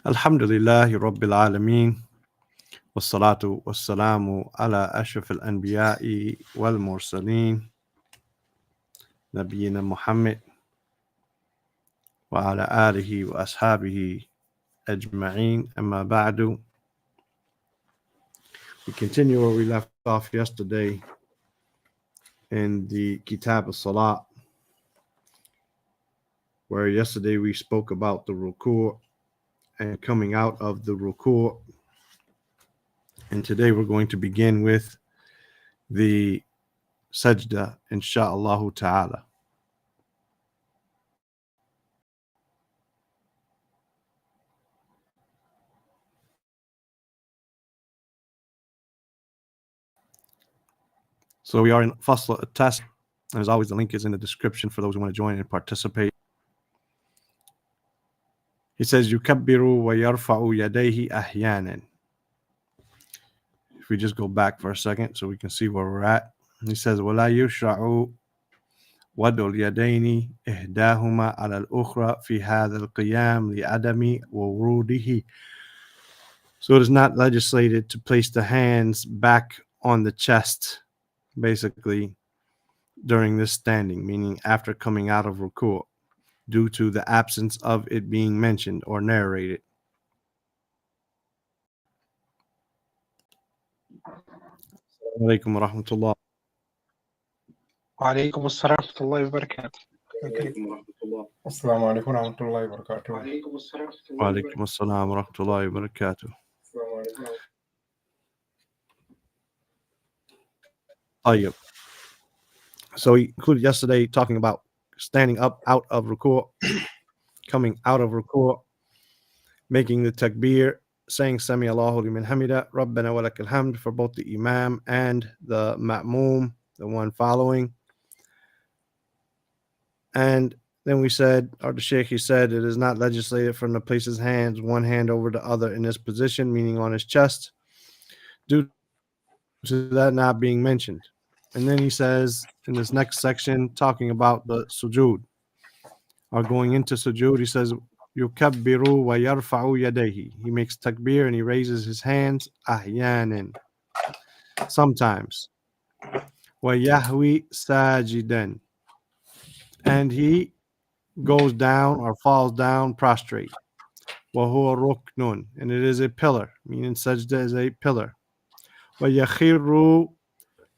Alhamdulillahi Rabbil Alameen. Wassalatu wassalamu ala ashraf al-anbiya'i wal mursaleen. Nabiyyina Muhammad wa ala alihi wa ashabihi ajma'een. Amma ba'du. We continue where we left off yesterday in the Kitab al-Salah, where yesterday we spoke about the ruku' and coming out of the ruku'. And today we're going to begin with the sajdah, insha'Allah ta'ala. So we are in Fasl test, and as always, the link is in the description for those who want to join and participate. He says, "Yukabbiru wa yarfa'u yadayhi ahyanan." If we just go back for a second so we can see where we're at. He says, "Wala yushra'u wadul yadayni ihdahuma ala al-ukhra fi hadha al-qiyam li'adami wurudihi." So it is not legislated to place the hands back on the chest, basically, during this standing, meaning after coming out of ruku', due to the absence of it being mentioned or narrated. Assalamu alaikum wa rahmatullah. وعليكم السلام ورحمة الله وبركاته. السلام عليكم ورحمة الله وبركاته. Wa alaikum assalam wa rahmatullahi wa barakatuh. طيب. So we included yesterday talking about standing up out of ruku', coming out of ruku', making the takbir, saying Sami Allahu liman hamida, Rabbana wa lakal hamd for both the imam and the ma'mum, the one following. And then we said, or the Sheikh, he said, it is not legislated for him to place his hands, one hand over the other in this position, meaning on his chest, due to that not being mentioned. And then he says in this next section, talking about the sujood, or going into sujood, he says, Yukabbiru wa yarfa'u yadayhi. He makes takbir and he raises his hands, ahyanan, sometimes. Wa yahwi sajidan. And he goes down or falls down prostrate. Wa huwa ruknun. And it is a pillar, meaning sajda is a pillar. Wa yakhiru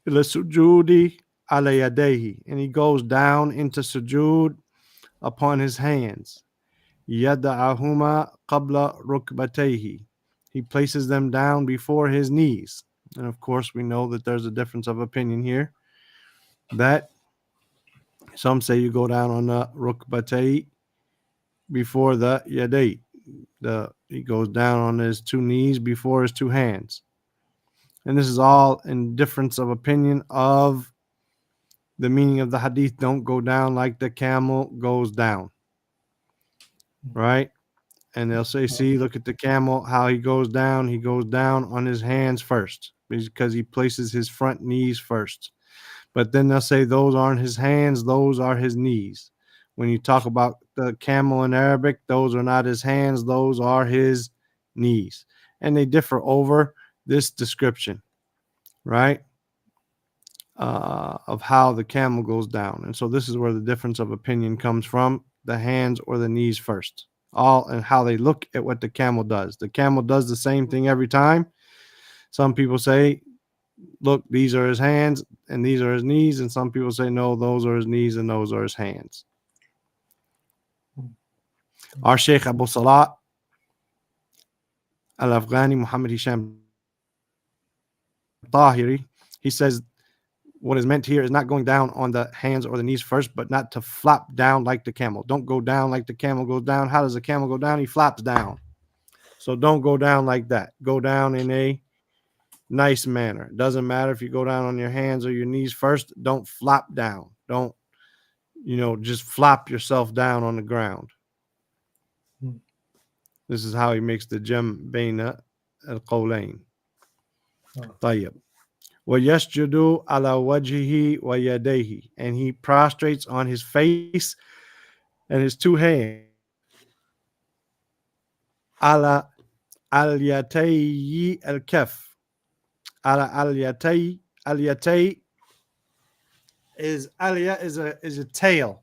ila sujudi ala yadayhi. And he goes down into sujood upon his hands. Yada'ahuma qabla rukbatayhi. He places them down before his knees. And of course, we know that there's a difference of opinion here. That some say you go down on the rukbatay before the yaday. He goes down on his two knees before his two hands. And this is all in difference of opinion of the meaning of the hadith. Don't go down like the camel goes down. Right? And they'll say, see, look at the camel, how he goes down. He goes down on his hands first because he places his front knees first. But then they'll say those aren't his hands, those are his knees. When you talk about the camel in Arabic, those are not his hands, those are his knees. And they differ over this description, right, of how the camel goes down. And so this is where the difference of opinion comes from, the hands or the knees first. All and how they look at what the camel does. The camel does the same thing every time. Some people say, look, these are his hands and these are his knees. And some people say, no, those are his knees and those are his hands. Our Sheikh Abu Salah Al-Afghani Muhammad Hisham Tahiri, he says what is meant here is not going down on the hands or the knees first, but not to flop down like the camel. Don't go down like the camel goes down. How does the camel go down? He flops down. So don't go down like that. Go down in a nice manner. It doesn't matter if you go down on your hands or your knees first. Don't flop down. Don't, just flop yourself down on the ground. This is how he makes the jam bayna al-qawlayn. طيب. وَيَسْجُدُ عَلَى وَجْهِهِ وَيَدَيْهِ. And he prostrates on his face and his two hands. على اليتي الكف. على اليتي. اليتي is aliyah is a tail.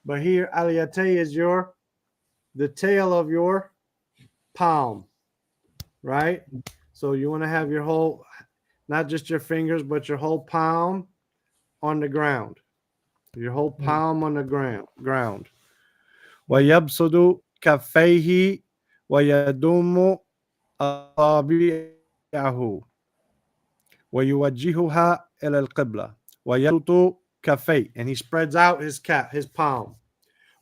But here aliyate is the tail of your palm, right? So you want to have your whole, not just your fingers, but your whole palm on the ground. Your whole palm on the ground. ويبسط كفيه ويضم أصابعه ويوجهها إلى القبلة. ويبسط كفيه, and he spreads out his palm.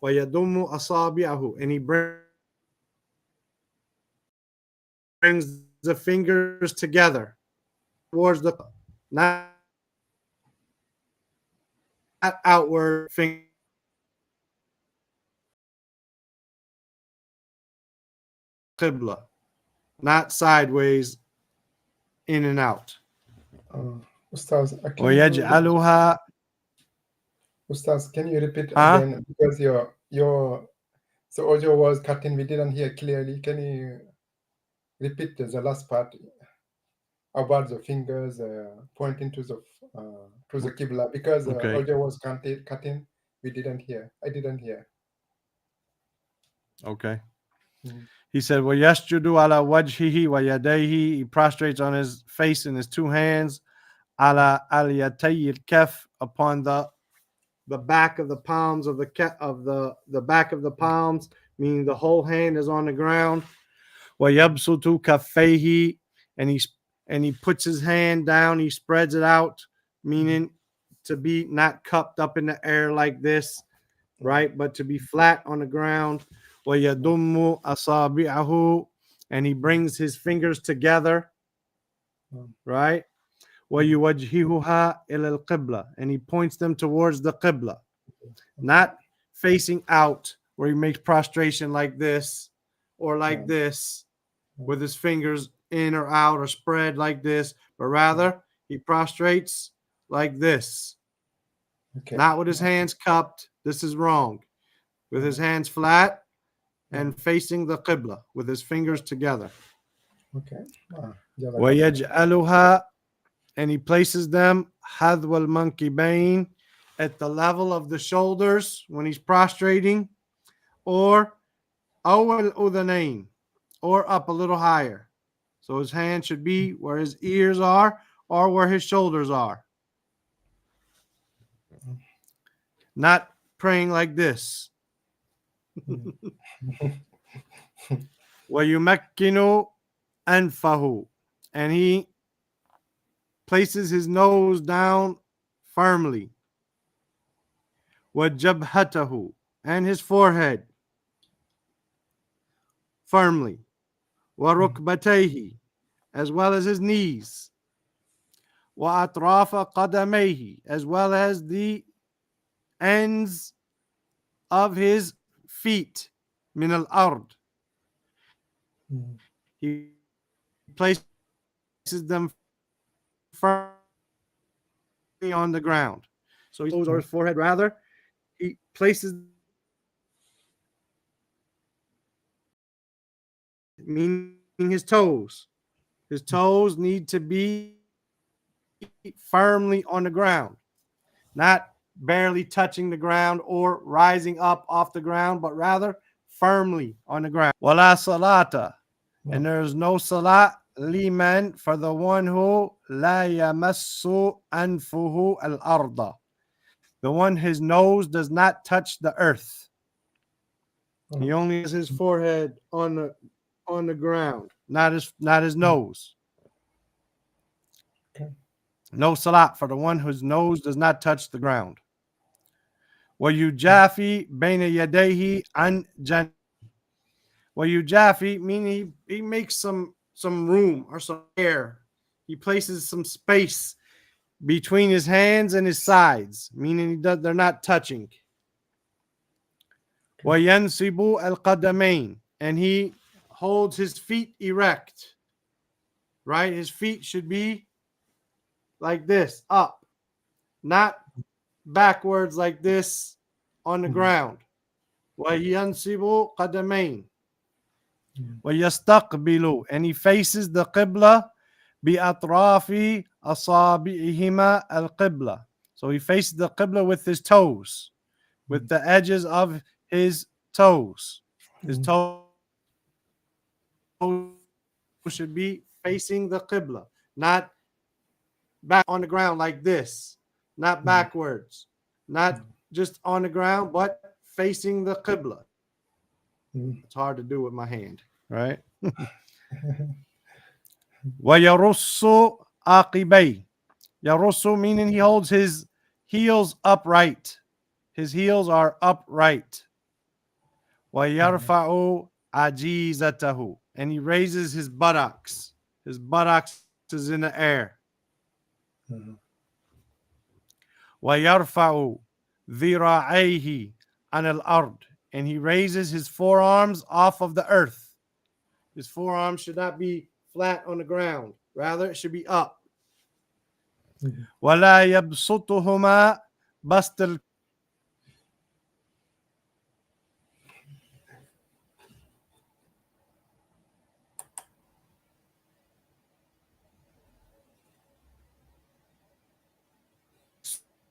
ويضم أصابعه, and he brings the fingers together towards the, not outward finger, qibla, not sideways in and out. Ustaz, ويجعلها Ustaz, can you repeat again? Because your the audio was cutting. We didn't hear clearly. Can you repeat the last part about the fingers pointing to the Qibla? Because the audio was cutting. We didn't hear. I didn't hear. Okay. He said, وَيَسْجُدُ عَلَى وَجْهِهِ وَيَدَيْهِ. He prostrates on his face and his two hands. عَلَى الْيَتَيِّ الْكَفْ, upon the back of the palms of the back of the palms, meaning the whole hand is on the ground. وَيَبْسُطُ كَفَّيْهِ, and he puts his hand down, he spreads it out, meaning to be not cupped up in the air like this, right? But to be flat on the ground. وَيَضُمُّ أَصَابِعَهُ, and he brings his fingers together, right? وَيُوَجْهِهُهَا إِلَى الْقِبْلَةِ, and he points them towards the qibla, not facing out, where he makes prostration like this or like this, with his fingers in or out or spread like this, but rather he prostrates like this, not with his hands cupped. This is wrong. With his hands flat and facing the qibla, with his fingers together. وَيَجْعَلُهَا, and he places them حَذْوَ الْمَنْكِبَيْن, at the level of the shoulders when he's prostrating, or أَوَّ الْأُذَنَيْن, or up a little higher. So his hand should be where his ears are or where his shoulders are. Not praying like this. وَيُمَكِّنُ أَنْفَهُ, and he places his nose down firmly. وَجَبْهَتَهُ, and his forehead firmly. وَرُكْبَتَيْهِ, as well as his knees. وَأَطْرَافَ قَدَمَيْهِ, as well as the ends of his feet. مِنَ الْأَرْضِ, he places them firmly on the ground. So he goes over his forehead, rather he places, meaning his toes. His toes need to be firmly on the ground, not barely touching the ground or rising up off the ground, but rather firmly on the ground. Wala salata, and there is no salat liman, for the one who la yamassu anfuhu al-arda, the one his nose does not touch the earth. He only has his forehead on the ground, not his nose. No salat for the one whose nose does not touch the ground. وَيُجَافِي بَيْنَ يَدَيْهِ عَنْ جَنْبِهِ. وَيُجَافِي, meaning he makes some room or some air. He places some space between his hands and his sides, meaning they're not touching. وَيَنْصِبُ الْقَدَمَيْن, and he holds his feet erect. Right? His feet should be like this, up, not backwards like this on the ground. وَيَنْصِبُ قَدَمَيْن, وَيَسْتَقْبِلُ, and he faces the Qibla بِأَطْرَافِ أَصَابِعِهِمَا الْقِبْلَةِ. So he faces the Qibla with his toes, with the edges of his toes. His toes should be facing the Qibla, not back on the ground like this, not backwards, not just on the ground, but facing the Qibla. It's hard to do with my hand, right? وَيَرُصُّ عَقِبَيْهِ. Yarusu meaning he holds his heels upright. His heels are upright. وَيَرْفَعُ عَجِيزَتَهُ, and he raises his buttocks. His buttocks is in the air. وَيَرْفَعُ ذِرَاعَيْهِ عَنَ الْأَرْضِ, and he raises his forearms off of the earth. His forearms should not be flat on the ground. Rather, it should be up. وَلَا يَبْسُطُهُمَا بَسْطَ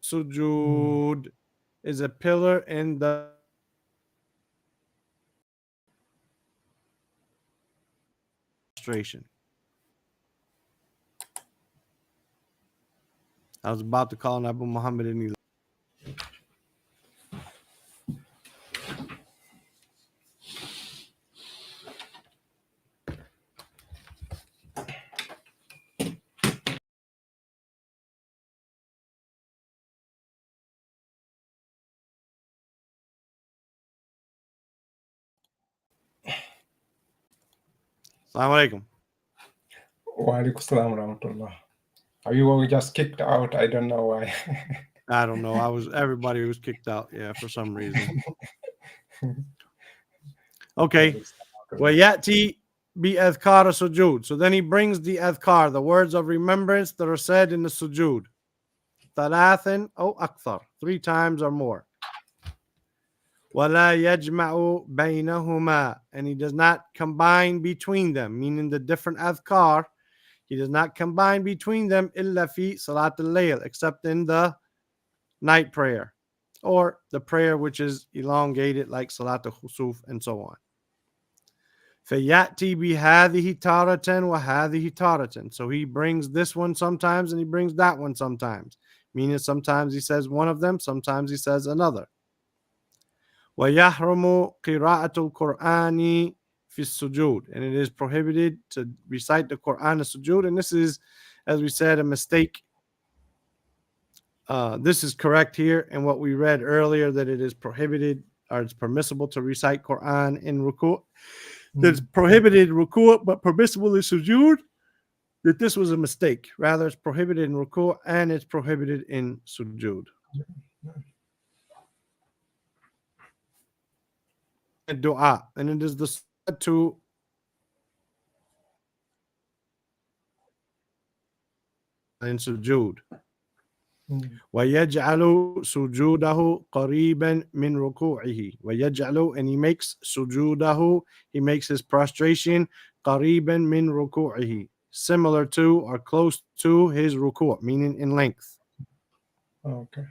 Sujud is a pillar in the prostration. I was about to call on Abu Muhammad and he Assalamu alaikum. Wa alaikum salam wa rahmatullah. Are you just kicked out? I don't know why. I don't know. Everybody was kicked out. Yeah, for some reason. Okay. وَيَأْتِي بِأَذْكَارَ sujud. So then he brings the adhkar, the words of remembrance that are said in the sujud. ثَلَاثٍ أو أكثر, 3 times or more. وَلَا يَجْمَعُ بَيْنَهُمَا, and he does not combine between them, meaning the different adhkar. He does not combine between them إِلَّا فِي صَلَاةِ اللَّيْلِ, except in the night prayer, or the prayer which is elongated like Salat al-Khusuf and so on. فَيَأْتِي بِهَذِهِ تَارَةً وَهَذِهِ تَارَةً. So he brings this one sometimes and he brings that one sometimes. Meaning sometimes he says one of them, sometimes he says another. وَيَحْرُمُ قِرَاءَةُ الْقُرْآنِ فِي السُّجُودِ. And it is prohibited to recite the Quran as sujood. And this is, as we said, a mistake. This is correct here. And what we read earlier, that it is prohibited or it's permissible to recite Quran in ruku'. That's prohibited ruku' but permissible in sujood. That this was a mistake. Rather, it's prohibited in ruku' and it's prohibited in sujood. Dua, and it is the sunnah to in sujood. وَيَجْعَلُ سُجُودَهُ قَرِيبًا مِنْ رُكُوعِهِ. وَيَجْعَلُ, and he makes sujudahu, he makes his prostration قَرِيبًا مِنْ رُكُوعِهِ, similar to or close to his ruku', meaning in length. Okay.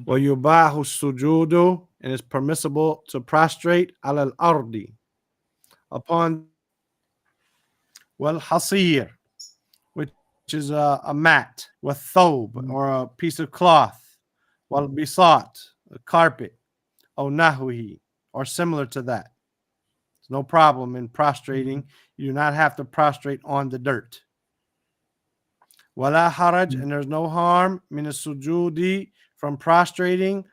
وَيُبَاحُ السُّجُودُ, and it's permissible to prostrate عَلَى الْأَرْضِ, upon وَالْحَصِيرِ, which is a mat, with thobe, or a piece of cloth, وَالْبِسَاط, a carpet, أو نحوه, or similar to that. There's no problem in prostrating. You do not have to prostrate on the dirt. وَلَا حَرَجْ, and there's no harm مِنَ السُّجُودِ, from prostrating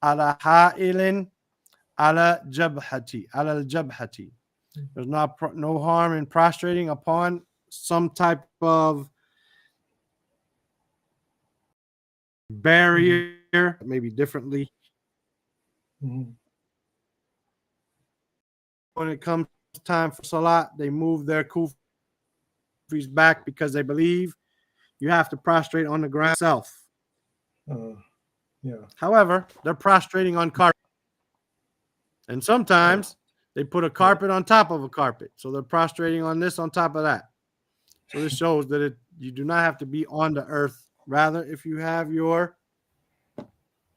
على حائل على الجبهة. There's no harm in prostrating upon some type of barrier, maybe differently. When it comes time for salat, they move their kufis back because they believe you have to prostrate on the ground itself. Yeah. However, they're prostrating on carpet. And sometimes They put a carpet on top of a carpet. So they're prostrating on this on top of that. So this shows that you do not have to be on the earth. Rather, if you have your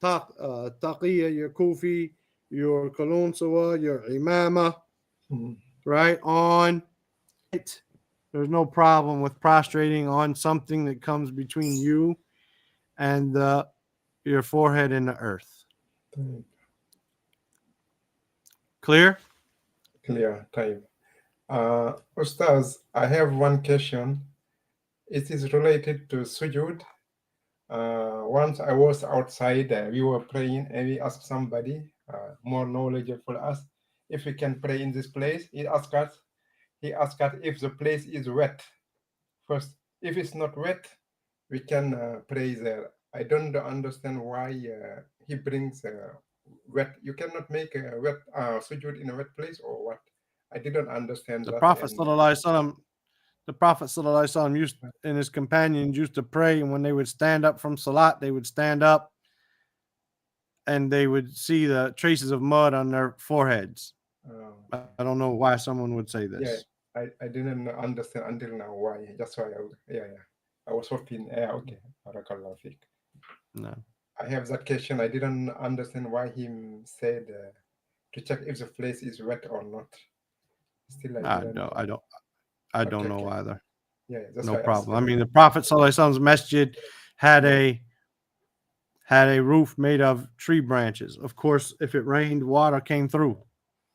taqiyya, your kufi, your kalunsawa, your imama, right, on it, there's no problem with prostrating on something that comes between you and your forehead and the earth. Clear? Clear. Time. Ustaz, I have one question. It is related to sujood. Once I was outside, we were praying, and we asked somebody more knowledgeable us if we can pray in this place. He asked us if the place is wet. First, if it's not wet, we can pray there. I don't understand why he brings wet. You cannot make a wet sujood in a wet place, or what? I didn't understand The that. Prophet ﷺ used and his companions used to pray, and when they would stand up from salat, they would stand up and they would see the traces of mud on their foreheads. I don't know why someone would say this. Yeah, I didn't understand until now why. That's why I was hoping. Yeah, okay. Barakallahu feek. No. I have that question. I didn't understand why he said to check if the place is wet or not. Still, I don't know either. Yeah, that's no why problem. I mean, the Prophet ﷺ's masjid had a roof made of tree branches. Of course, if it rained, water came through.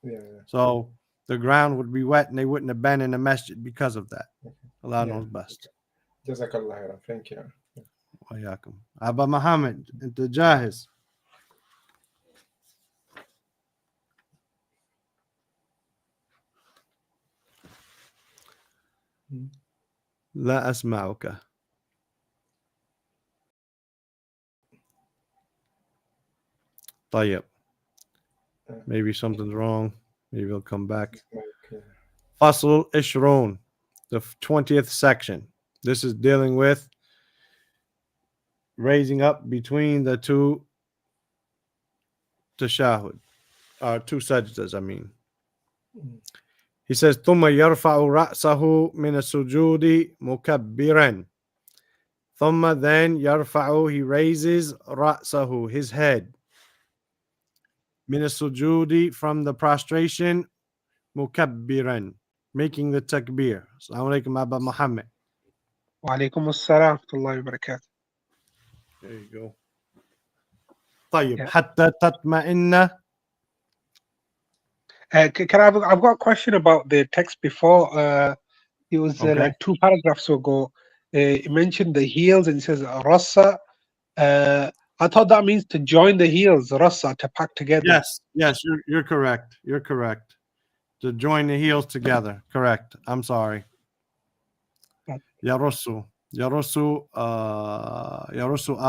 Yeah. So the ground would be wet, and they wouldn't have been in the masjid because of that. Allah knows best. Jazakallah khairan. Thank you. وإياكم. أبا محمد أنت جاهز؟ لا أسمعك. طيب. Maybe something's wrong. Maybe he'll come back. Fasl Ishrun, the 20th section. This is dealing with raising up between the two tashahud, two sajdahs, I mean. He says, ثُمَّ يَرْفَعُ رَأْسَهُ مِنَ السُّجُودِ مُكَبِّرًا. ثُمَّ then يَرْفَعُ, he raises رَأْسَهُ, his head. مِنَ السُّجُودِ, from the prostration, مُكَبِّرًا, making the takbir. Assalamu alaikum, Abba Muhammad. Wa alaikum assalam wa rahmatullahi wa barakatuh. There you go. طيب. حتى تطمئن. I've got a question about the text before. It was like 2 paragraphs ago. It mentioned the heels and it says rasa. I thought that means to join the heels, rasa, to pack together. Yes, you're correct. You're correct. To join the heels together. Correct. I'm sorry. Yarusu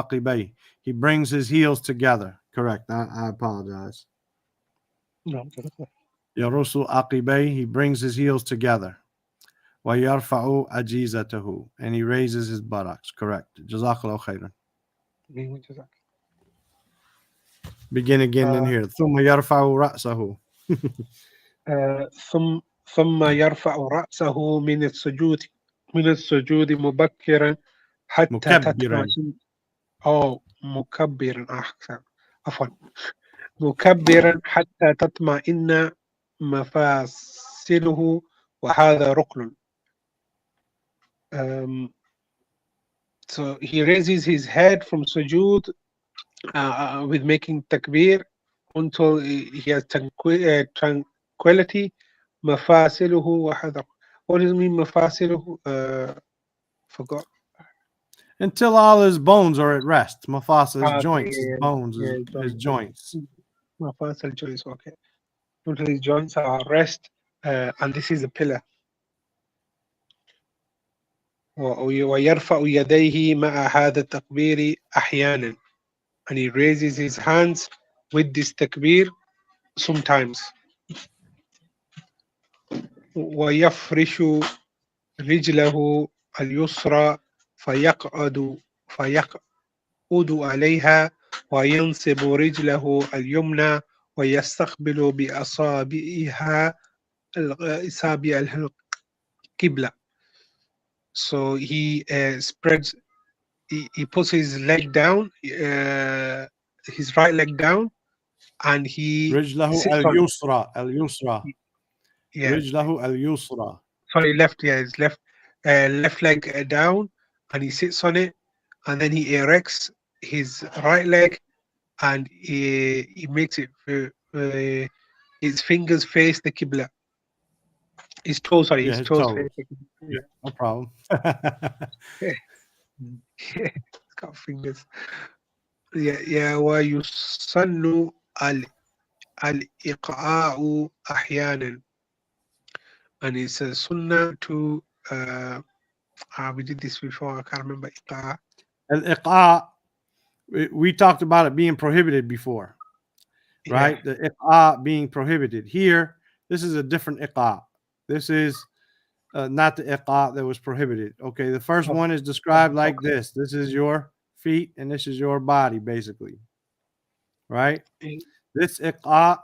aqibay. He brings his heels together. Correct. I apologize. No. Yarusu aqibay. He brings his heels together. Wa yarfa'u ajizatahu. And he raises his buttocks. Correct. Jazakallahu khairan. Begin again in here. ثم يرفع رأسه. ثم يرفع رأسه من السجود مبكرا حتى تطمئن. مكبرا عفوا. مكبرا حتى تطمئن مفاصله وهذا ركن. So he raises his head from sujood with making takbir until he has tranquility. مفاصله وهذا. What does it mean مفاصله? Forgot. Until all his bones are at rest. Mafasa, his joints, his bones, his joints. Mafasa joints, okay. Until his joints are at rest, and this is a pillar. ويرفع يديه مع هذا التكبير أحيانا, and he raises his hands with this takbir sometimes. ويفرش رجله اليسرى فيقعد عليها وينصب رجله اليمنى ويستقبل بأصابعها أصابع القبلة. So he spreads, he puts his leg down, his right leg down, and he رجله sits on it. اليسرى اليسرى Yeah, رجله اليسرى. sorry, left. Yeah, his left leg down, and he sits on it, and then he erects his right leg, and he makes it his fingers face the Qibla. His toes, sorry, Yeah, his his toes toes. face the Qibla. Yeah, no problem. It's got fingers. Yeah, ويسن الإقعاء أحيانا, and it's a sunnah to we did this before, I can't remember. الإقعاء, we talked about it being prohibited before, right? Yeah. The iqaa being prohibited. Here, this is a different iqaa. This is not the iqaa that was prohibited. Okay, the first one is described like this. This is your feet and this is your body, basically, right? This iqaa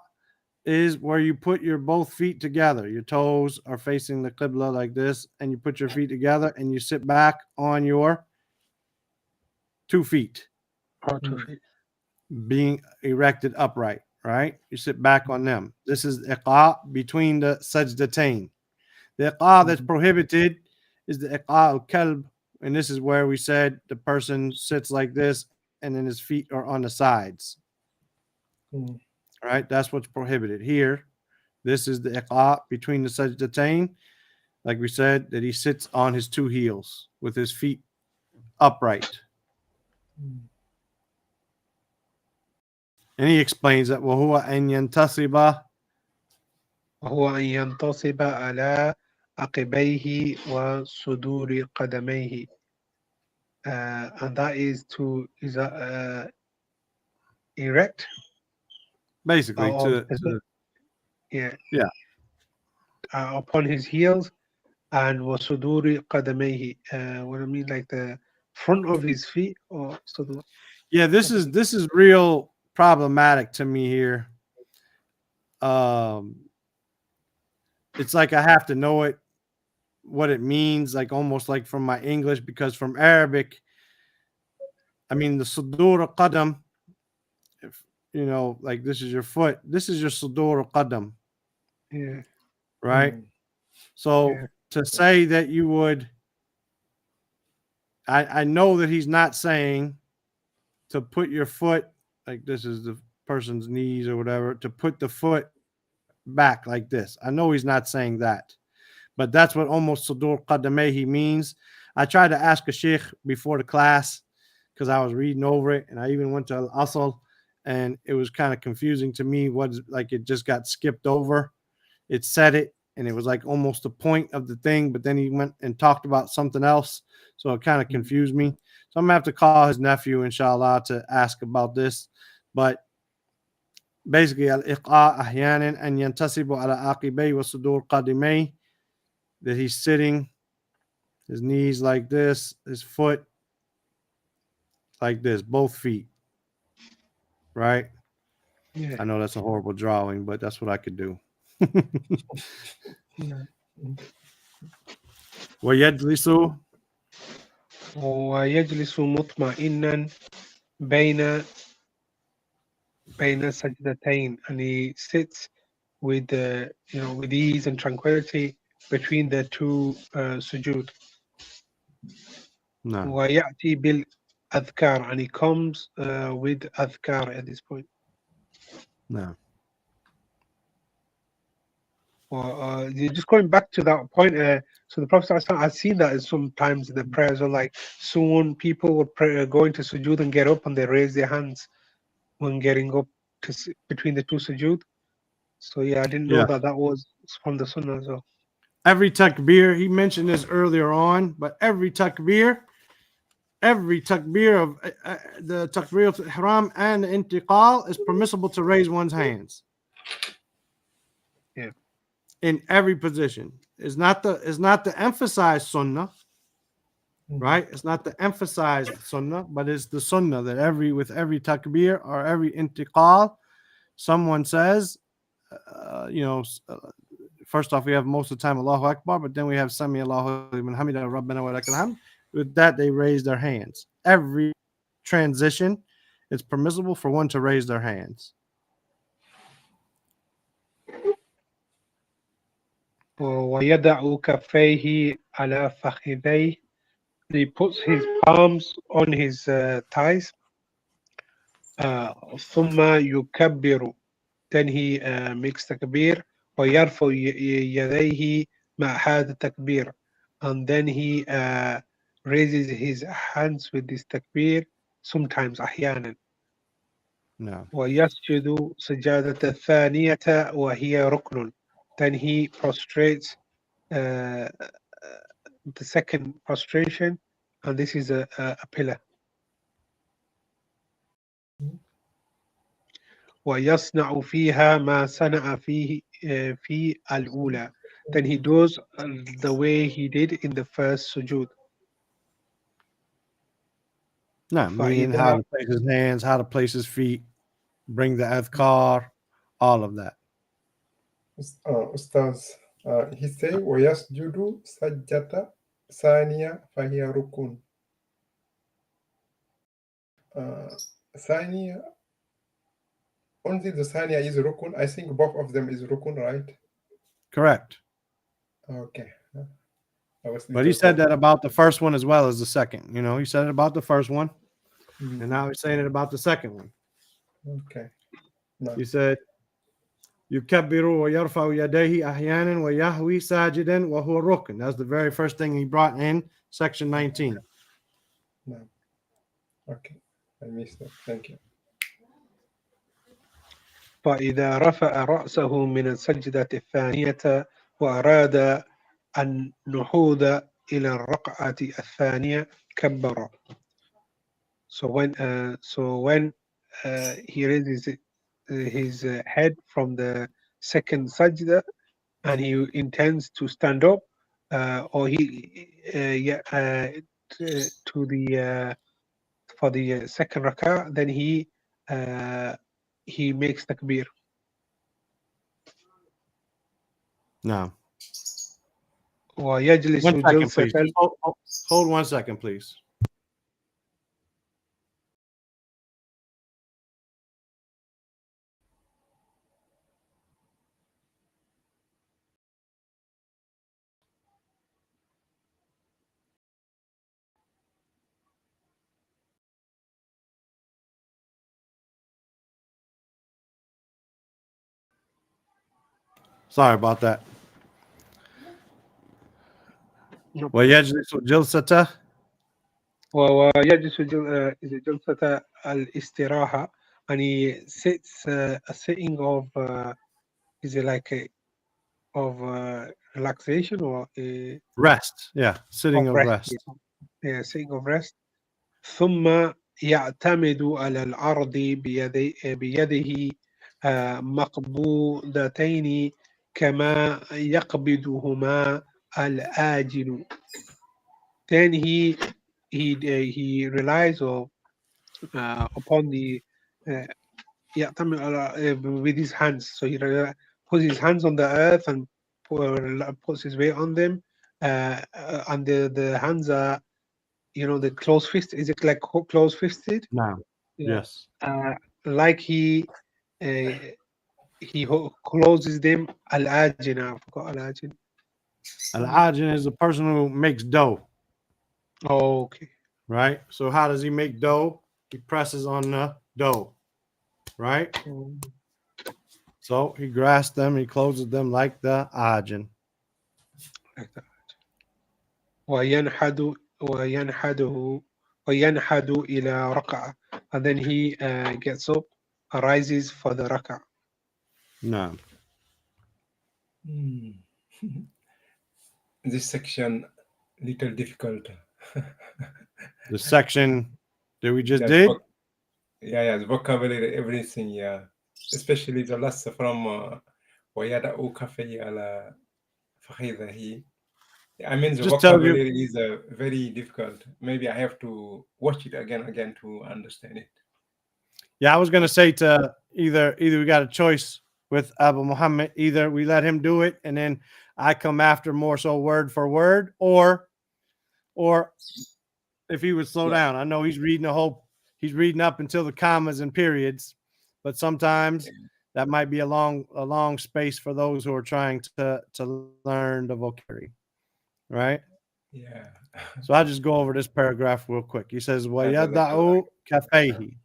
is where you put your both feet together. Your toes are facing the qibla like this, and you put your feet together and you sit back on your 2 feet. Oh, 2 feet. Being erected upright, right? You sit back on them. This is iqa between the sajdahs. The iqa that's prohibited is the iqa al-kalb, and this is where we said the person sits like this and then his feet are on the sides. Right? That's what's prohibited here. This is the iqa between the sajdahs, like we said, that he sits on his 2 heels with his feet upright. And he explains that وهو أن ينتصب وهو أن ينتصب على عقبيه وصدور قدميه, and that is to erect, basically upon his heels, and وصدور قدميه, what I mean, like the front of his feet, or صدور. Yeah, this is real problematic to me here. It's like I have to know it, what it means, like almost like from my English, because from Arabic, I mean the sudur qadam, if you know, like this is your foot, this is your sudur qadam. Yeah. Right? So to say that you would, I know that he's not saying to put your foot, like this is the person's knees or whatever, to put the foot back like this. I know he's not saying that, but that's what almost sudur qadamehi means. I tried to ask a sheikh before the class because I was reading over it, and I even went to al-asl, and it was kind of confusing to me. What, like, it just got skipped over. It said it, and it was like almost the point of the thing, but then he went and talked about something else, so it kind of confused me. So I'm gonna have to call his nephew, inshallah, to ask about this. But basically, al-iqa ahyanan an yantasibu ala aqibay wa sudur qadimay, that he's sitting, his knees like this, his foot like this, both feet. Right? Yeah. I know that's a horrible drawing, but that's what I could do. ويجلس ويجلس مطمئنا بين سجدتين, and he sits with with ease and tranquility between the 2 sujood. No. ويأتي بالأذكار, and he comes with أذكار at this point. No. Just going back to that point, so the Prophet, I've seen that sometimes in the prayers, or like soon people would pray, go into sujood and get up and they raise their hands when getting up to between the 2 sujood. So yeah, I didn't know that was from the sunnah as well. Every takbir, he mentioned this earlier on, but every takbir of the takbir of ihram and the intiqal is permissible to raise one's hands. Yeah. In every position. It's not the emphasized sunnah, right? It's not the emphasized sunnah, but it's the sunnah that with every takbir or every intiqal, someone says, first off, we have most of the time Allahu Akbar, but then we have Sami Allahu liman hamida Rabbana wa lakal hamd. With that, they raise their hands. Every transition, it's permissible for one to raise their hands. ويضع كفيه على فخذيه. He puts his palms on his thighs. ثم يكبر. Then he makes takbir. ويرفع يديه مع هذا التكبير. And then he raises his hands with this takbir sometimes أحيانا. No. ويسجد سجادة الثانية وهي ركن. Then he prostrates the second prostration, and this is a pillar. ويصنع فيها ما صنع فيه في الأولى. Then he does the way he did in the first sujood. No, meaning how to place his hands, how to place his feet, bring the adhkar, all of that. Ustaz, he say وَيَسْجُدُ سَجَّةَ ثَانِيَةَ فَهِيَ رُكُنٌ. Thaniya, only the Thaniya is rukun. I think both of them is rukun, right? Correct. Okay. But he said that about the first one as well as the second. He said it about the first one, and now he's saying it about the second one. Okay. No. He said, يكبر ويرفع يديه أحيانا ويهوي ساجدا وهو ركن. That's the very first thing he brought in section 19. No. Okay. I missed that. Thank you. فإذا رفع رأسه من السجدة الثانية وأراد النهوض إلى الركعة الثانية كبر. So when he raises his head from the second sajda and he intends to stand up, or for the second rak'ah, then he makes takbir. No. ويجلس 1 second, جلسة. please. Hold 1 second, please. Sorry about that. ويجلس جلسة ويجلس جلسة الاستراحة, and he sits a sitting of is it like of relaxation or rest. Yeah, sitting of rest. Yeah, sitting of rest. ثم يعتمد على الأرض بيده مقبوضتين كما يقبضهما الآجل. Then he relies upon the with his hands. So he puts his hands on the earth and puts his weight on them. And the hands are, the closed fist. Is it like closed fisted? No. Yeah. Yes. Like he closes them. Al-ajin. I forgot al-ajin. Al-ajin is the person who makes dough. Oh, okay. Right? So how does he make dough? He presses on the dough. Right? So he grasps them, he closes them like the ajin. Like that. وينحد إلى ركعة, and then he gets up, arises for the rak'ah. No. This section little difficult. The section that we just did? Yeah, the vocabulary, everything, yeah. Especially the last from وَيَدَعُ كَفَيْهِ عَلَى فَخِذِهِ. I mean, the vocabulary is very difficult. Maybe I have to watch it again to understand it. Yeah, I was gonna say to either we got a choice with Abu Muhammad. Either we let him do it and then I come after more so word for word, or if he would slow Yeah. down. I know he's reading up until the commas and periods, but sometimes that might be a long space for those who are trying to learn the vocabulary, right? Yeah. So I'll just go over this paragraph real quick. He says, Jazakallah. وَيَدَعُ كَفَيْهِ,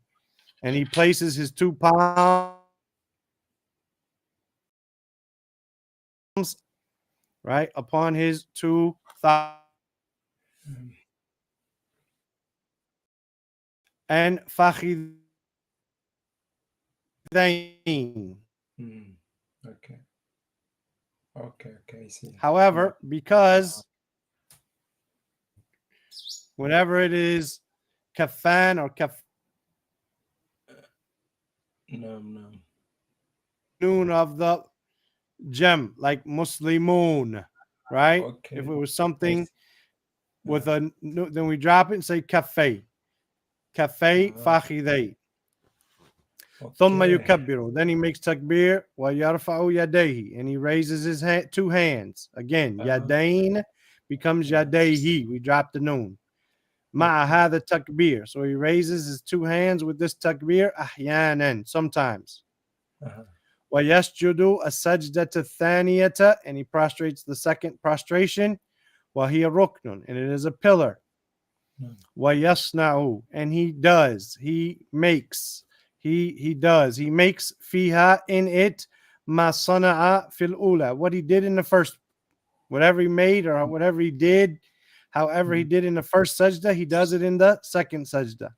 and he places his 2 palms, right, upon his 2 thighs, and فَخِذَيْن. Okay. Okay. Okay. I see. However, because whenever it is kafan or No. kafnoon of the gem, like Muslimun, right? Okay. If it was I something see. with a, then we drop it and say cafe fakhiday. ثم Okay. يكبر, then he makes takbir ويرفع يديه, and he raises his 2 hands. Again, yadain becomes yadayhi. We drop the noon. مع هذا takbir, so he raises his 2 hands with this takbir أحيانا, sometimes. ويسجد السجدة الثانية, and he prostrates the second prostration. وهي ركن, and it is a pillar. ويصنع, and he does, he makes, he does, he makes فيها, in it, ما صنع في الأولى, what he did in the first, whatever he made or whatever he did, however he did in the first sajda, he does it in the second sajda.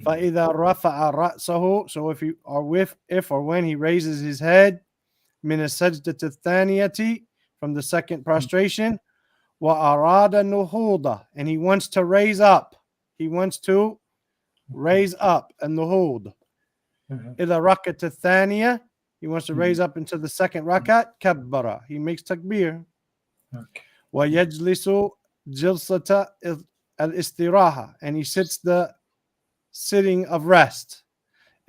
فإذا رفع رأسه, so if or when he raises his head, من السجدة الثانية, from the second prostration, وأراد النهوض, and he wants to raise up, and النهوض إلى ركعة الثانية, he wants to raise up into the second rakat, كبر, he makes takbir. ويجلس جلسة الاستراحة, and he sits the sitting of rest.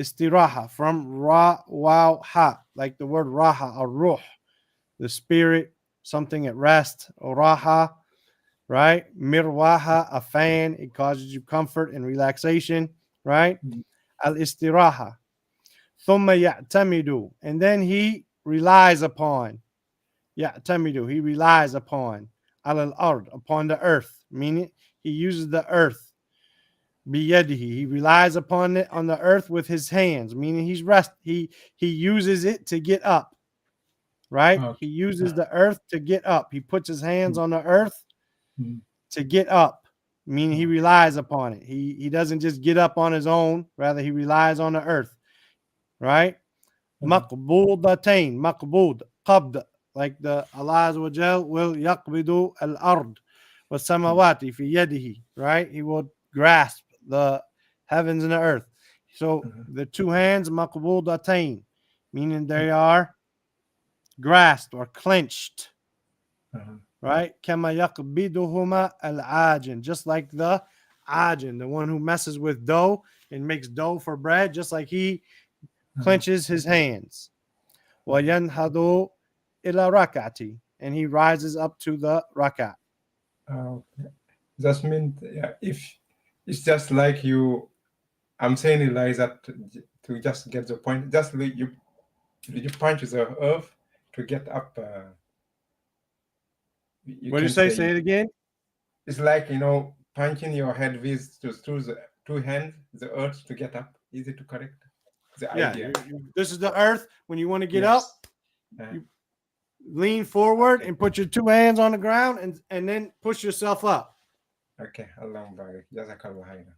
Istiraha, from ra, wow, ha, like the word raha or ruh, the spirit, something at rest, or raha, right? Mirwaha, a fan, it causes you comfort and relaxation, right? Al istiraha. Thumma ya'tamidu, and then he relies upon. Ya'tamidu, he relies upon. Al ard, upon the earth, meaning he uses the earth. Biyadihi, he relies upon it on the earth with his hands, meaning he uses it to get up, right? He uses the earth to get up. He puts his hands on the earth to get up, meaning he relies upon it. He doesn't just get up on his own, rather he relies on the earth, right? Maqbudatain, maqbud, qabd, like the Allah Azza wa Jal will yaqbidu al-ard wa samawati fi yadihi, right? He will grasp the heavens and the earth. So the 2 hands, maqbudatain, meaning they are grasped or clenched, right? Kama yaqbiduhuma al-ajin, just like the ajin, the one who messes with dough and makes dough for bread, just like he clenches his hands. وَيَنْهَضُ إِلَى رَكَعَتِ, and he rises up to the rakat. Okay. That means if it's just like you, I'm saying it like that to just get the point. Just like you punch the earth to get up. What do you say? Say it again. It's like punching your head with through the 2 hands the earth to get up. Is it correct? The idea. This is the earth. When you want to get up, you lean forward and put your 2 hands on the ground and then push yourself up. Okay, Allah Barak. Jazakallah khairan.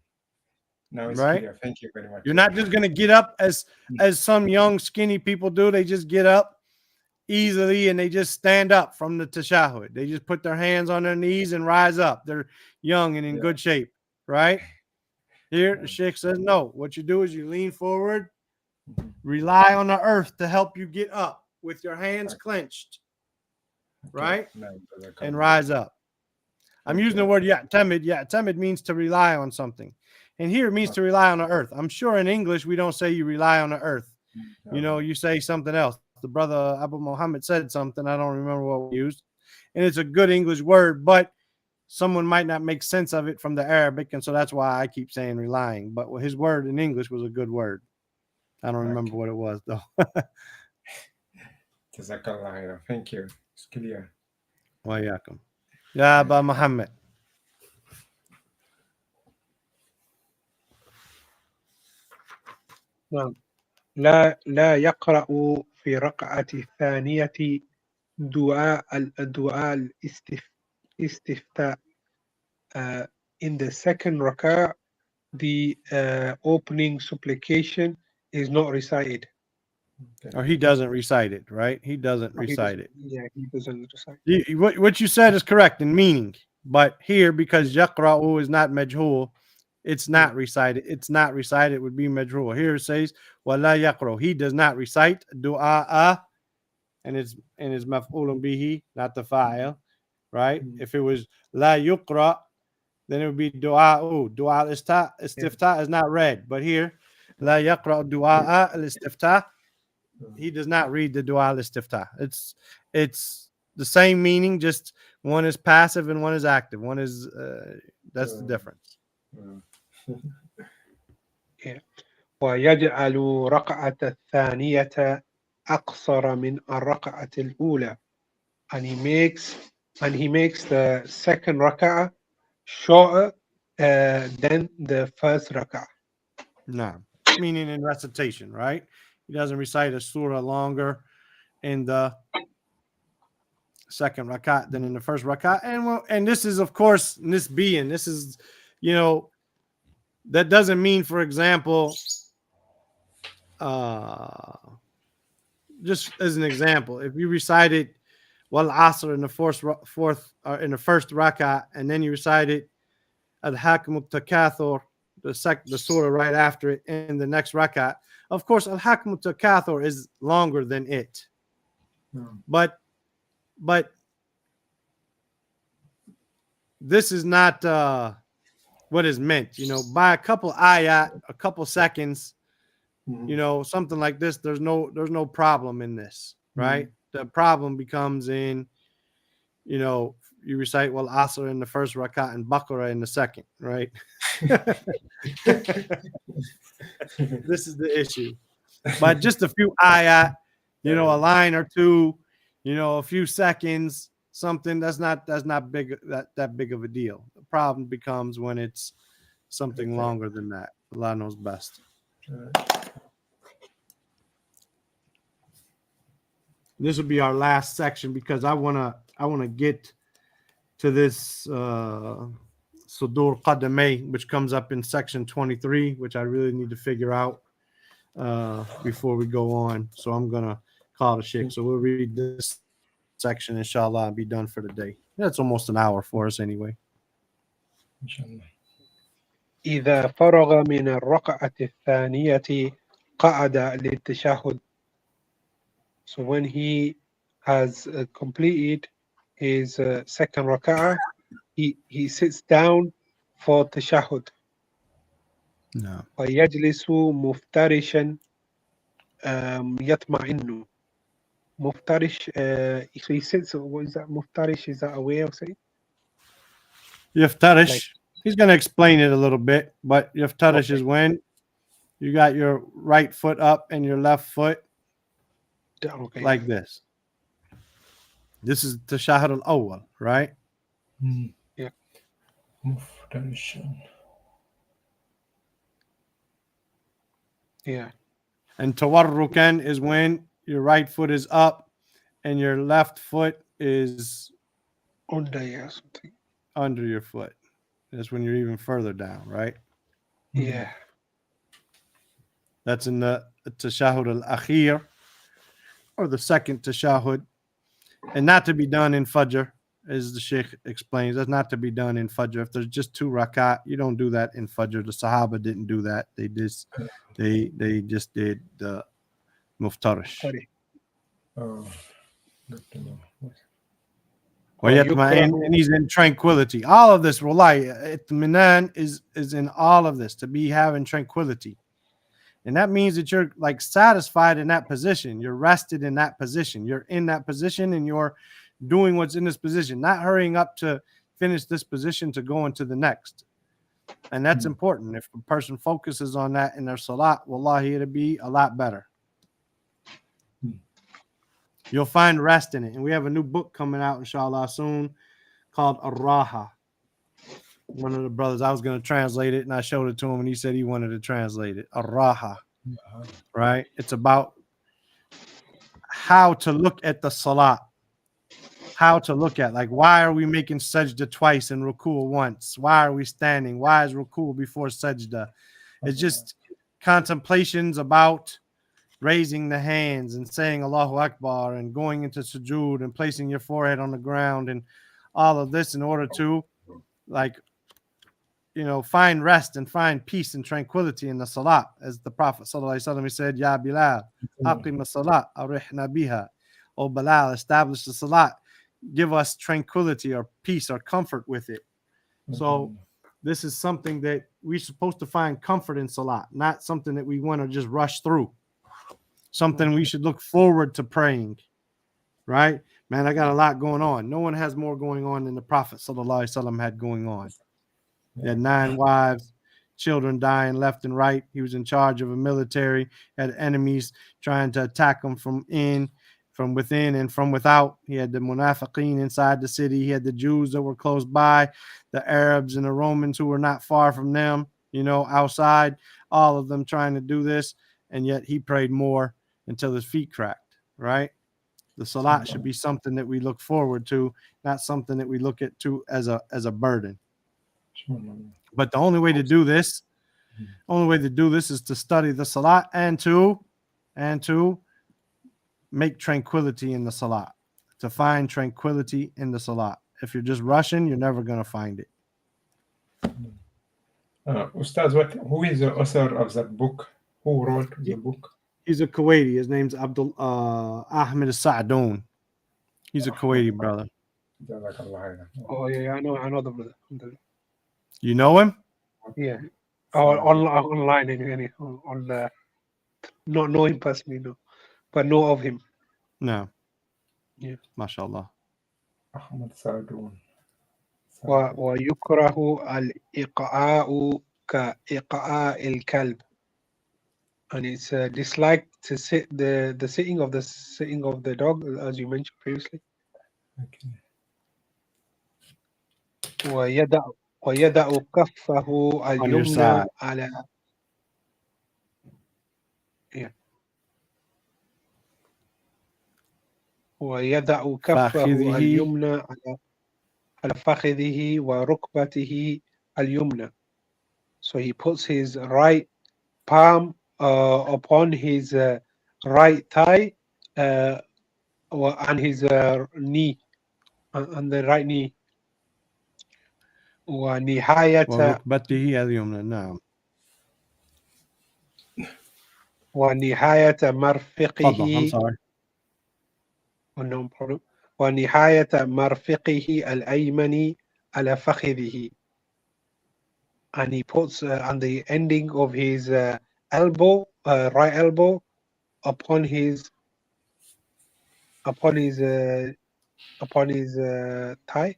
Now it's right? clear. Thank you very much. You're not just gonna get up as some young skinny people do. They just get up easily and they just stand up from the tashahhud. They just put their hands on their knees and rise up. They're young and in good shape, right? Here, the Sheikh says, no. What you do is you lean forward, rely on the earth to help you get up with your hands clenched, right? And rise up. I'm using the word ya'tamid. Ya'tamid means to rely on something. And here it means to rely on the earth. I'm sure in English we don't say you rely on the earth. You know, you say something else. The brother Abu Muhammad said something. I don't remember what we used. And it's a good English word, but someone might not make sense of it from the Arabic. And so that's why I keep saying relying. But his word in English was a good word. I don't remember what it was, though. Jazakallah. Thank you. It's clear. Wa yakum. Ya Abu Muhammad. نعم. لا يقرأ في ركعة الثانية دعاء الاستفتاء. In the second rak'ah, the opening supplication is not recited. Or he doesn't recite it, right? He doesn't recite it. Yeah, he doesn't recite. What you said is correct in meaning, but here, because yaqra'u is not majhul, it's not recited. It's not recited. It would be majhul. Here it says wala yaqra. He does not recite du'a, and it's maf'ulun bihi, not the fa'il, right? If it was la yuqra, then it would be du'a'u. Du'a al-istiftah is not read, but here la yaqra du'a al-istiftah. He does not read the du'a al-istiftah. It's the same meaning, just one is passive and one is active. One is that's the difference. Yeah. ويجعل ركعة الثانية أقصر من الركعة الأولى, and he makes the second rak'ah shorter than the first rak'ah. No, meaning in recitation, right? He doesn't recite a surah longer in the second rakat than in the first rakat. And this is, of course, nisbiyan. This is, that doesn't mean, for example, just as an example, if you recited wal asr in the first rakat, and then you recited al hakim takathur, the surah right after it in the next rakat, of course al hakim takathur is longer than it. But this is not what is meant. By a couple ayat, a couple seconds, something like this, there's no problem in this, right? The problem becomes in, you recite wal asr in the first rakat and Baqarah in the second, right? This is the issue. But just a few ayat, a line or two, a few seconds, something that's not big, that big of a deal. The problem becomes when it's something longer than that. Allah knows best. This will be our last section because I wanna get to this Sudur Qadamay, which comes up in section 23, which I really need to figure out before we go on. So I'm gonna call it a sheikh. So we'll read this section, inshallah, and be done for the day. That's almost an hour for us anyway. إذا فرغ من الركعة الثانية قعد للتشهد. So when he has completed his second rak'ah, he sits down for tashahhud. No. ويجلس مفترشا يطمئن. Muftarish, he sits, what is that? Muftarish, is that a way of saying? Yaftarish. He's going to explain it a little bit, but yaftarish is when you got your right foot up and your left foot like this. This is tashahhud al-awwal, right? Yeah. Yeah. And tawarrukan is when your right foot is up and your left foot is under something. Under your foot. That's when you're even further down, right? Yeah. That's in the tashahhud al-akhir, or the second tashahhud, and not to be done in fajr, as the sheikh explains. That's not to be done in fajr. If there's just 2 rakat, you don't do that in fajr. The sahaba didn't do that. They just did the muftarish. Oh, good to know. and he's in tranquility. All of this, wallahi, itminan is in all of this, to be having tranquility. And that means that you're like satisfied in that position. You're rested in that position. You're in that position and you're doing what's in this position, not hurrying up to finish this position to go into the next. And that's important. If a person focuses on that in their salat, wallahi, it'll be a lot better. You'll find rest in it. And we have a new book coming out, inshallah, soon called Ar-Raha. One of the brothers, I was going to translate it, and I showed it to him, and he said he wanted to translate it. Ar-Raha. Right? It's about how to look at the salat. How to look at, like, why are we making sajda twice and ruku once? Why are we standing? Why is ruku before sajda? It's just contemplations about raising the hands and saying Allahu Akbar and going into sujood and placing your forehead on the ground and all of this in order to, like, find rest and find peace and tranquility in the salat. As the Prophet ﷺ said, Ya Bilal, aqim as-salat, arihna biha. O Bilal, establish the salat. Give us tranquility or peace or comfort with it. So this is something that we're supposed to find comfort in salat, not something that we want to just rush through. Something we should look forward to praying, right? Man, I got a lot going on. No one has more going on than the Prophet ﷺ had going on. He had 9 wives, children dying left and right. He was in charge of a military, had enemies trying to attack him from within and from without. He had the munafiqeen inside the city. He had the Jews that were close by, the Arabs and the Romans who were not far from them, outside, all of them trying to do this. And yet he prayed more until his feet cracked, right? The salat should be something that we look forward to, not something that we look at to as a burden. But the only way to do this is to study the salat and to make tranquility in the salat, to find tranquility in the salat. If you're just rushing, you're never going to find it. Ustaz, who is the author of that book? Who wrote the book? He's a Kuwaiti. His name's Ahmed Sa'doun. He's a Kuwaiti brother. Oh yeah, I know the brother. You know him? Yeah. Online anyway. On the not know him personally, no, but know of him. No. Yeah. MashaAllah. Ahmed Sa'doun. ويكره الإقعاء كإقعاء الكلب. And it's disliked to sit the sitting of the dog, as you mentioned previously. Okay. ويدع كفه اليمنى على ويدع كفه اليمنى على فخذه وركبته اليمنى. So he puts his right palm upon his right thigh and his knee, on the right knee. وركبته اليمنى. نعم. ونهاية مرفقه. I'm sorry. No problem. ونهاية مرفقه الأيمن على فخذه. And he puts on the ending of his elbow, right elbow, upon his thigh.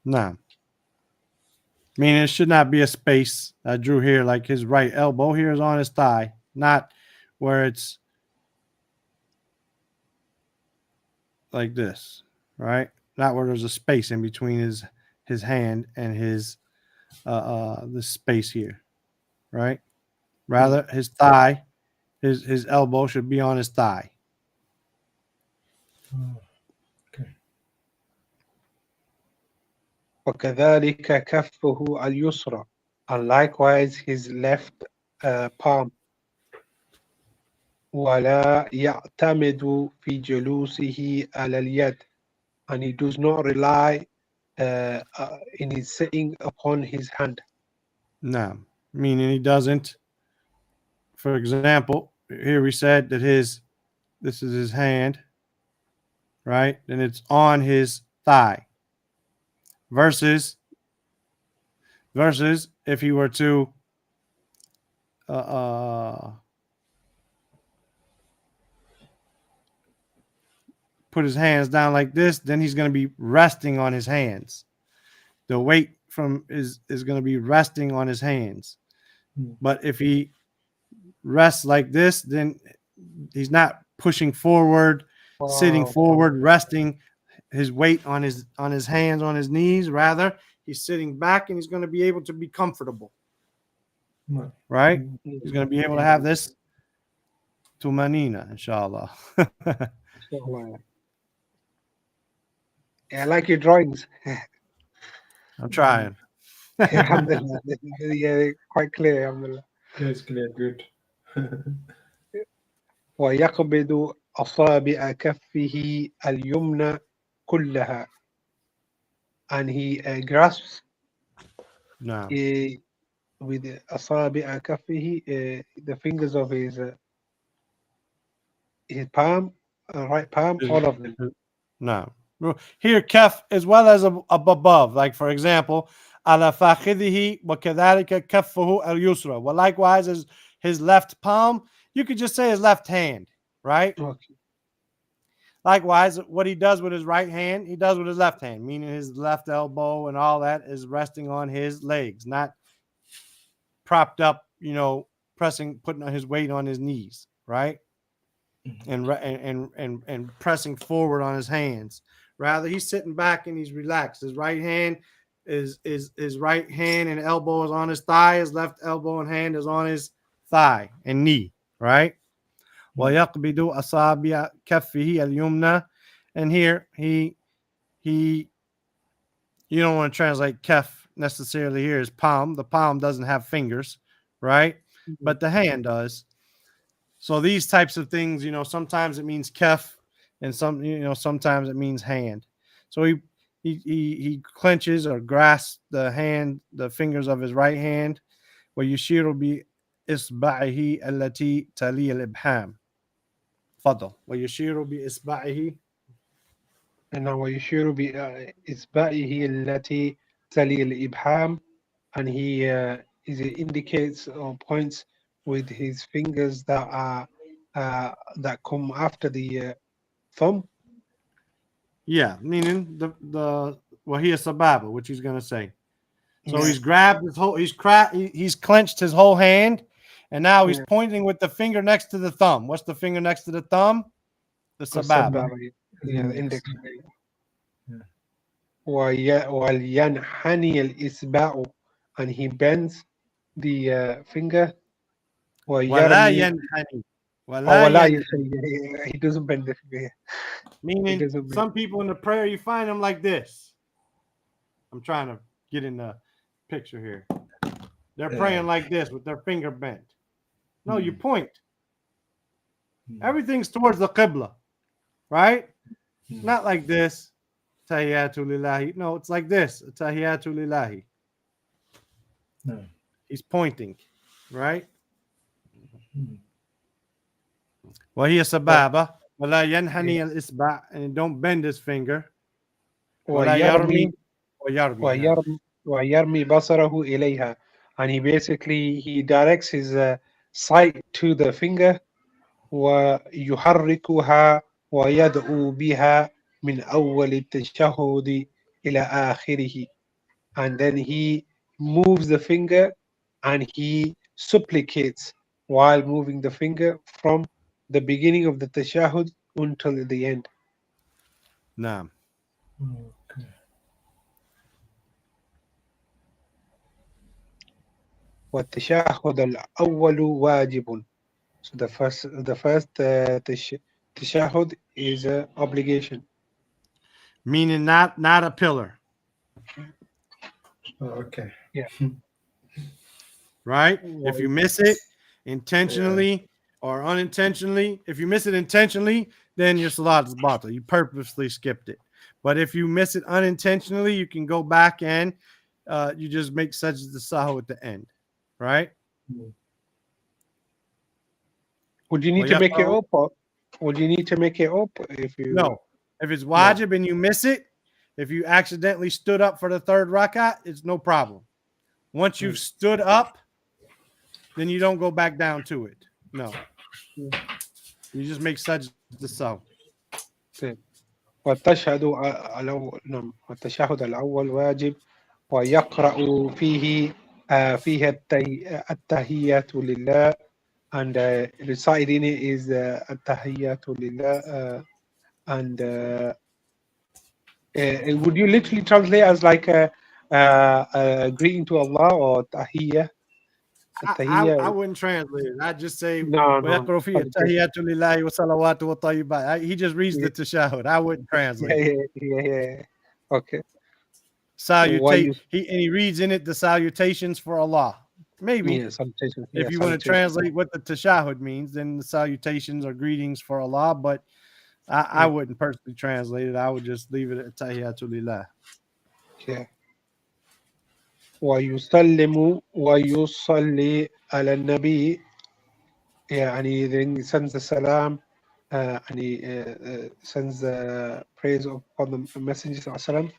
Nah. Meaning it should not be a space. I drew here, like his right elbow here is on his thigh, not where it's like this, right? Not where there's a space in between his hand and his the space here, right? Rather, his thigh, his elbow should be on his thigh. Okay. وكذلك كفه اليسرى, and likewise his left palm. ولا يعتمد في جلوسه على اليد, and he does not rely in his sitting upon his hand. No, meaning he doesn't. For example, here we said that this is his hand, right? And it's on his thigh. Versus if he were to put his hands down like this, then he's going to be resting on his hands. The weight from is going to be resting on his hands. But if he rests like this, then he's not pushing forward, sitting forward, resting his weight on his hands, on his knees. Rather, he's sitting back and he's going to be able to be comfortable. Right? He's going to be able to have this tumanina, inshallah. I like your drawings. I'm trying. Alhamdulillah. Yeah, quite clear. Alhamdulillah. Yes, clear. Good. ويقبض أصابع كفه اليمنى كلها, and he grasps with أصابع كفه the fingers of his palm, right palm, all of them. No. Here, kaf as well as above. Like, for example, ala fakhidhihi wa kadhalika kaffuhu al-yusra. Well, likewise, as his left palm, you could just say his left hand, right? Okay. Likewise, what he does with his right hand, he does with his left hand, meaning his left elbow and all that is resting on his legs, not propped up, putting his weight on his knees, right? And pressing forward on his hands. Rather, he's sitting back and he's relaxed. His right hand is his right hand and elbow is on his thigh. His left elbow and hand is on his thigh and knee, right? وَيَقْبِدُ أَصَابِعَ كَفِّهِ الْيُمْنَى. And here, he you don't want to translate kef necessarily here as palm. The palm doesn't have fingers, right? But the hand does. So these types of things, sometimes it means kef, and sometimes it means hand. So he clenches or grasps the fingers of his right hand. وَيُشِيرُ بِإِصْبَعِهِ الَّتِي تَلِي الْإِبْحَامِ. فضل ويشير بإصبعه. And now ويشير بإصبعه التي تلي الإبحام, and he indicates or points with his fingers that come after the thumb. Yeah, meaning the وهي sababa, which he's gonna say. So he's grabbed his whole, he's clenched his whole hand, and now he's pointing with the finger next to the thumb. What's the finger next to the thumb? The sababa. Yeah, the index. وَيَنْحَنِي الْإِصْبَعُ, and he bends the finger. وَلَا يَنْحَنِي. He doesn't bend the finger. Meaning, some people in the prayer, you find them like this. I'm trying to get in the picture here. They're praying like this with their finger bent. No, you point. Everything's towards the qibla, right? Not like this. Tahiyatu lillahi. No, it's like this. Tahiyatu lillahi. He's pointing, right? وهي سبابة ولا ينحني الإصبع, and don't bend his finger. ولا يرمي ويرمي بصره إليها, and he directs his sight to the finger. ويحركها ويدعو بها من أول التشهد إلى آخره, and then he moves the finger and he supplicates while moving the finger from the beginning of the tashahud until the end. نعم. والتشهد الأول واجب. So the first tashahud is an obligation. Meaning not a pillar. Okay. Yeah. Right? If you miss it intentionally or unintentionally, if you miss it intentionally, then your salat is batal. You purposely skipped it. But if you miss it unintentionally, you can go back and you just make sajdah sahu at the end. Right? Would you need to make it up? Or would you need to make it up if you? No. If it's wajib and you miss it, If you accidentally stood up for the third rak'ah, it's no problem. Once you've stood up, then you don't go back down to it. No. You just make such the saw. والتشهد الأول واجب ويقرأ فيه التحيات لله and reciting it is التحيات لله and would you literally translate as like a greeting to Allah or tahiyya? I wouldn't translate it. I'd just say No. He just reads the tashahud. I wouldn't translate. Yeah. Okay. He reads in it the salutations for Allah. Maybe if you want to translate what the tashahud means, then the salutations are greetings for Allah. But I wouldn't personally translate it. I would just leave it at tahiyatu lillah. Yeah. ويسلم ويصلي على النبي يعني then he sends the salam and he sends the praise upon the messenger صلى الله عليه وسلم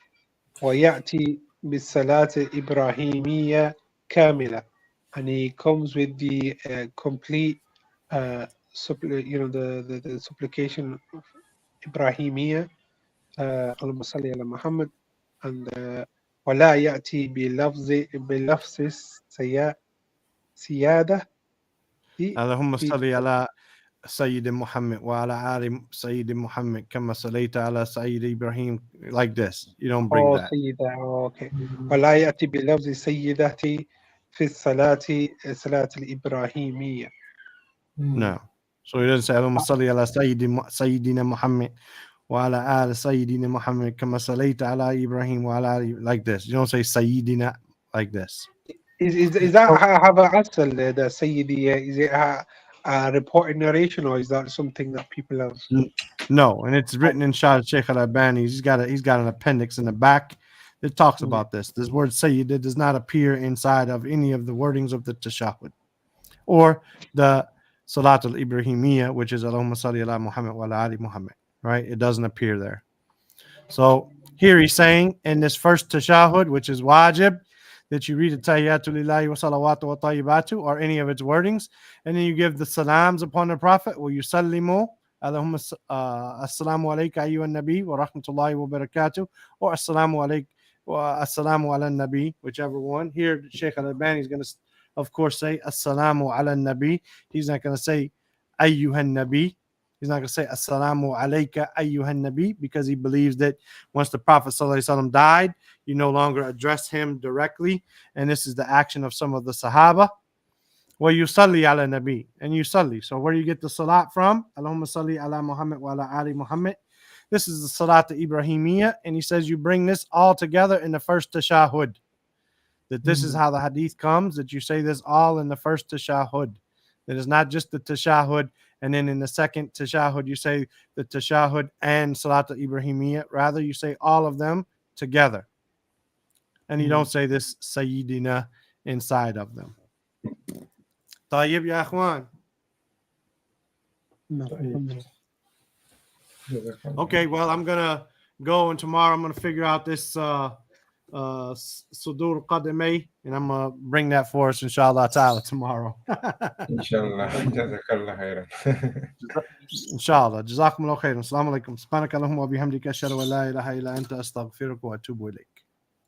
ويأتي بالصلاة الإبراهيمية كاملة and he comes with the complete the supplication of إبراهيمية اللهم صل على محمد and ولا يأتي بلفظ سيادة اللهم صل على سيد محمد وعلى آل سيد محمد كما صليت على سيد إبراهيم like this. You don't bring that. سيدة okay. ولا يأتي بلفظ سيدتي في الصلاة الإبراهيمية. No. So he doesn't say اللهم صل على سيدنا محمد وعلى آل سيدنا محمد كما صليت على إبراهيم وعلى آل like this. You don't say سيدنا like this. Is that have a asal the Sayyidi? Is it a reported narration or is that something that people have? No, and it's written in Shah Sheikh Al-Albani. He's got an appendix in the back that talks about this. This word Sayyid does not appear inside of any of the wordings of the Tashahhud or the Salat al-Ibrahimiyya, which is Allahumma salli ala Muhammad wa ala ali Muhammad, right? It doesn't appear there. So here he's saying in this first Tashahhud, which is wajib, that you read the Tahiyyatu lillahi wa salawatu wa tayyibatu or any of its wordings, and then you give the salams upon the Prophet, wa yusallimu, Allahumma assalamu alayka ayyuhan nabi wa rahmatullahi wa barakatuh, or assalamu alayka wa assalamu ala nabi, whichever one. Here, Sheikh Al-Albani is going to, of course, say assalamu ala nabi. He's not going to say ayyuhan nabi. He's not going to say assalamu alayka ayyuhan nabi because he believes that once the Prophet ﷺ died, you no longer address him directly. And this is the action of some of the Sahaba. Well, you salli ala nabi and you salli. So where do you get the salat from? Allahumma salli ala Muhammad wa ala ali Muhammad. This is the salat Ibrahimiyya. And he says you bring this all together in the first tashahhud. That this is how the hadith comes, that you say this all in the first tashahhud. That is not just the tashahhud. And then in the second tashahhud, you say the tashahhud and salat Ibrahimiyya. Rather, you say all of them together. And you don't say this Sayyidina inside of them. Tayyib ya akhwan. Okay, well, I'm going to go and tomorrow I'm going to figure out this Sudur Qadamay and I'm going to bring that for us, inshallah ta'ala, tomorrow. Inshallah. Jazakallah khairan. Inshallah. Jazakumullah khairan. Assalamu alaikum. Subhanaka Allahumma wa bihamdika ashhadu an la ilaha illa anta astaghfiruka wa atubu ilayk.